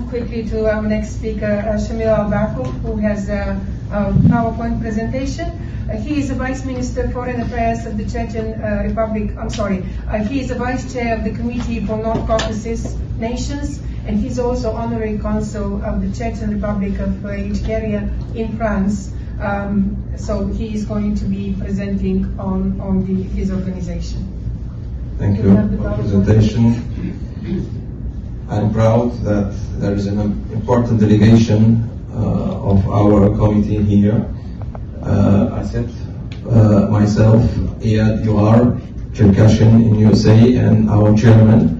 quickly to our next speaker, Shamil Al-Baku, who has a PowerPoint presentation. He is the Vice Minister for Foreign Affairs of the Chechen Republic. He is the Vice Chair of the Committee for North Caucasus Nations, and he's also Honorary Consul of the Chechen Republic of Ichkeria in France. So he is going to be presenting on his organization. Thank you for the presentation. I'm proud that there is an important delegation of our committee here. I said myself, Iyad Yuar, Cherkashin in USA, and our chairman,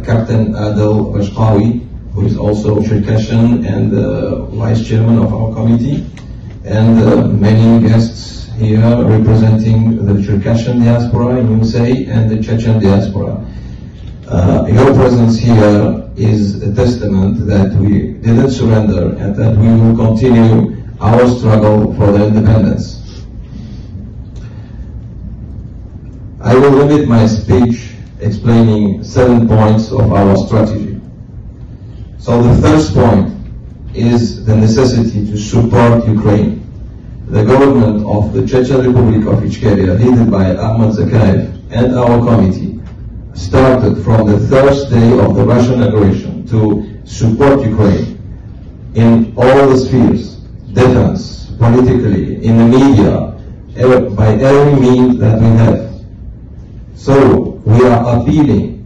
Captain Adel Bashkawi, who is also Cherkashin and vice chairman of our committee, and many guests here representing the Cherkashin diaspora in USA and the Chechen diaspora. Your presence here is a testament that we didn't surrender and that we will continue our struggle for the independence. I will limit my speech explaining 7 points of our strategy. So the first point is the necessity to support Ukraine. The government of the Chechen Republic of Ichkeria, led by Ahmed Zakayev, and our committee started from the first day of the Russian aggression to support Ukraine in all the spheres, defense, politically, in the media, by every means that we have. So we are appealing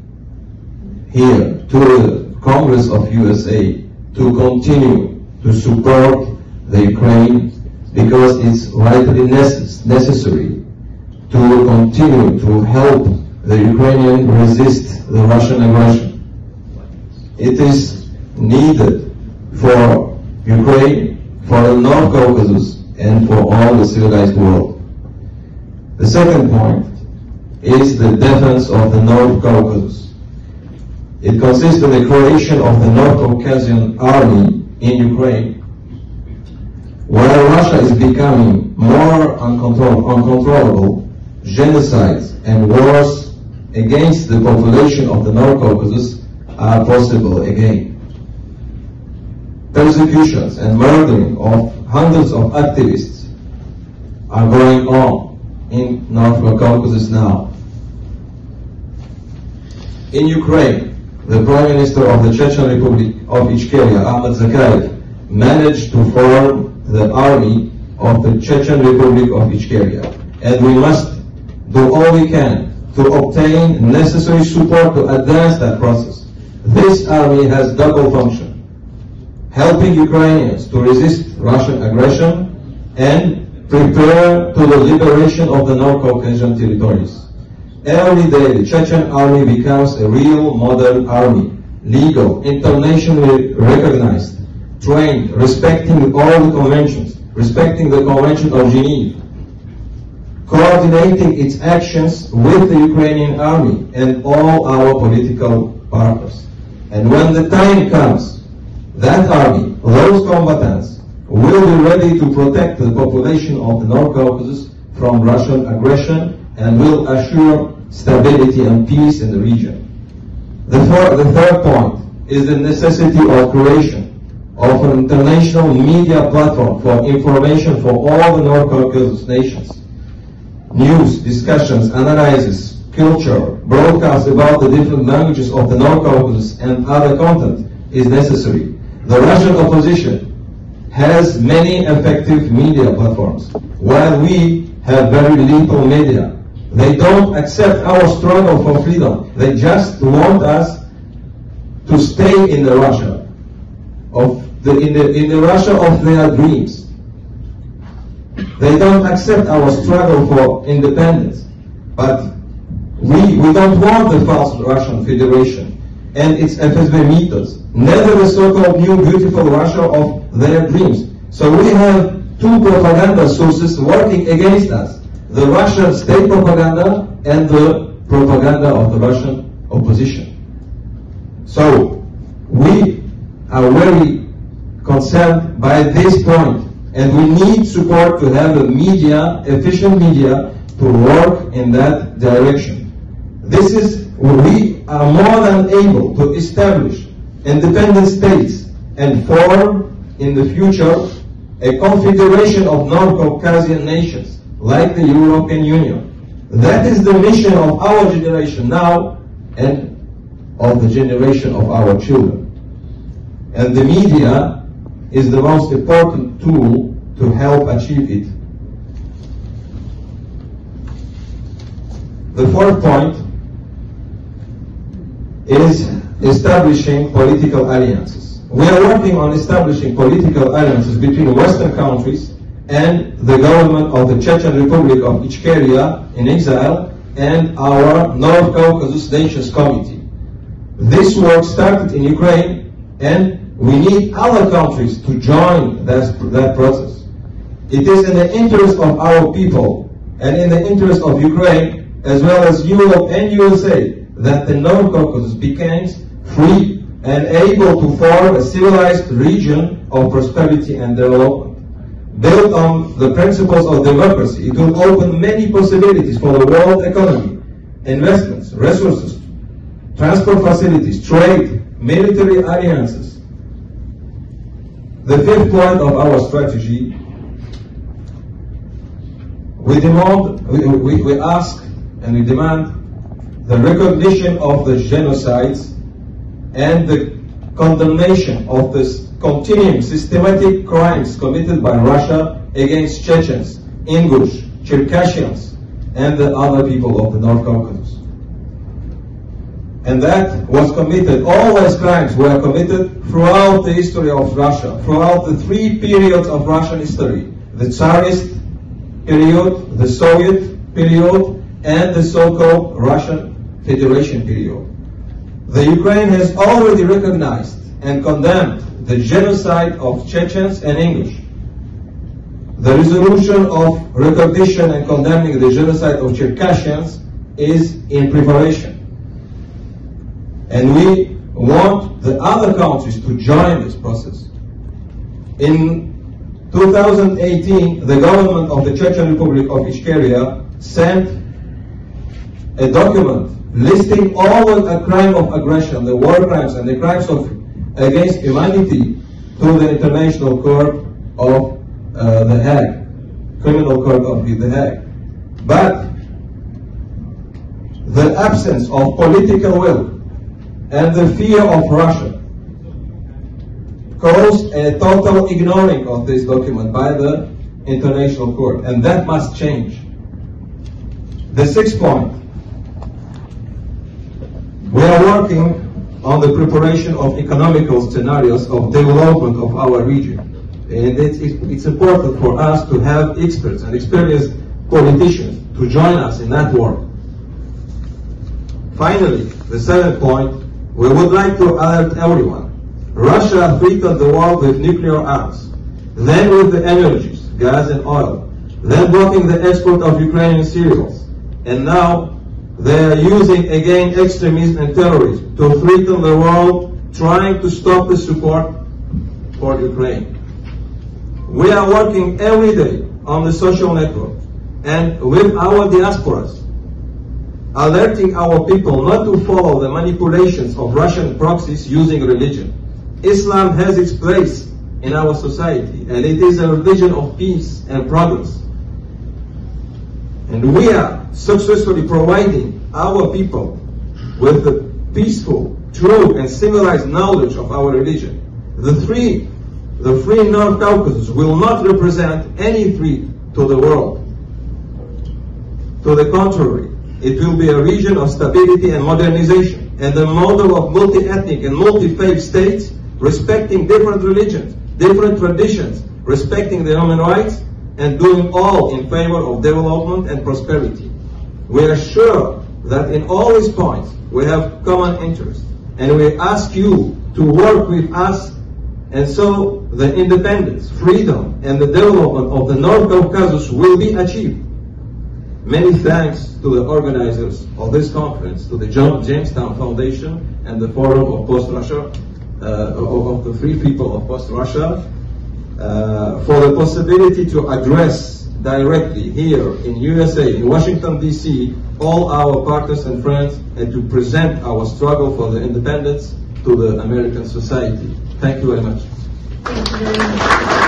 here to the Congress of USA to continue to support the Ukraine because it's rightly necessary to continue to help the Ukrainian resist the Russian aggression. It is needed for Ukraine, for the North Caucasus, and for all the civilized world. The second point is the defense of the North Caucasus. It consists in the creation of the North Caucasian Army in Ukraine. While Russia is becoming more uncontrollable, genocides and wars against the population of the North Caucasus are possible again. Persecutions and murdering of hundreds of activists are going on in North Caucasus now. In Ukraine, the Prime Minister of the Chechen Republic of Ichkeria, Ahmed Zakayev, managed to form the army of the Chechen Republic of Ichkeria, and we must do all we can to obtain necessary support to advance that process. This army has double function: helping Ukrainians to resist Russian aggression and prepare to the liberation of the North Caucasian territories. Every day, the Chechen army becomes a real modern army, legal, internationally recognized, trained, respecting all the conventions, respecting the Convention of Geneva, coordinating its actions with the Ukrainian army and all our political partners. And when the time comes, that army, those combatants, will be ready to protect the population of the North Caucasus from Russian aggression and will assure stability and peace in the region. The third point is the necessity of creation of an international media platform for information for all the North Caucasus nations. News, discussions, analysis, culture, broadcasts about the different languages of the North Caucasus and other content is necessary. The Russian opposition has many effective media platforms, while we have very little media. They don't accept our struggle for freedom. They just want us to stay in the Russia in the Russia of their dreams. They don't accept our struggle for independence. But we don't want the false Russian Federation and its FSB methods, neither the so-called new beautiful Russia of their dreams. So we have two propaganda sources working against us: the Russian state propaganda and the propaganda of the Russian opposition. So we are very concerned by this point, and we need support to have a media, efficient media, to work in that direction. We are more than able to establish independent states and form in the future a confederation of North Caucasian nations like the European Union. That is the mission of our generation now and of the generation of our children. And the media is the most important tool to help achieve it. The fourth point is establishing political alliances. We are working on establishing political alliances between Western countries and the government of the Chechen Republic of Ichkeria in exile and our North Caucasus Nations Committee. This work started in Ukraine, and we need other countries to join that process. It is in the interest of our people and in the interest of Ukraine, as well as Europe and USA, that the North Caucasus becomes free and able to form a civilized region of prosperity and development. Built on the principles of democracy, it will open many possibilities for the world economy, investments, resources, transport facilities, trade, military alliances. The fifth point of our strategy, we ask and we demand the recognition of the genocides and the condemnation of this continuing systematic crimes committed by Russia against Chechens, Ingush, Circassians, and the other people of the North Caucasus. And that was committed, all those crimes were committed throughout the history of Russia, throughout the three periods of Russian history: the Tsarist period, the Soviet period, and the so-called Russian Federation period. The Ukraine has already recognized and condemned the genocide of Chechens and English. The resolution of recognition and condemning the genocide of Circassians is in preparation. And we want the other countries to join this process. In 2018, the government of the Chechen Republic of Ichkeria sent a document listing all the crime of aggression, the war crimes and the crimes against humanity to the International Court of The Hague, Criminal Court of The Hague. But the absence of political will and the fear of Russia caused a total ignoring of this document by the International Court, and that must change. The sixth point, we are working on the preparation of economical scenarios of development of our region. And it's important for us to have experts and experienced politicians to join us in that work. Finally, the seventh point, we would like to alert everyone. Russia threatened the world with nuclear arms, then with the energies, gas and oil, then blocking the export of Ukrainian cereals, and now they are using again extremism and terrorism to threaten the world, trying to stop the support for Ukraine. We are working every day on the social network and with our diasporas, alerting our people not to follow the manipulations of Russian proxies using religion. Islam has its place in our society, and it is a religion of peace and progress. And we are successfully providing our people with the peaceful, true, and civilized knowledge of our religion. The free North Caucasus will not represent any threat to the world. To the contrary, it will be a region of stability and modernization, and a model of multi-ethnic and multi-faith states, respecting different religions, different traditions, respecting the human rights, and doing all in favor of development and prosperity. We are sure that in all these points we have common interests, and we ask you to work with us, and so the independence, freedom, and the development of the North Caucasus will be achieved. Many thanks to the organizers of this conference, to the Jamestown Foundation and the Forum of Post-Russia, of the Free People of Post-Russia, for the possibility to address directly here in USA, in Washington, D.C., all our partners and friends, and to present our struggle for the independence to the American society. Thank you very much. Thank you very much.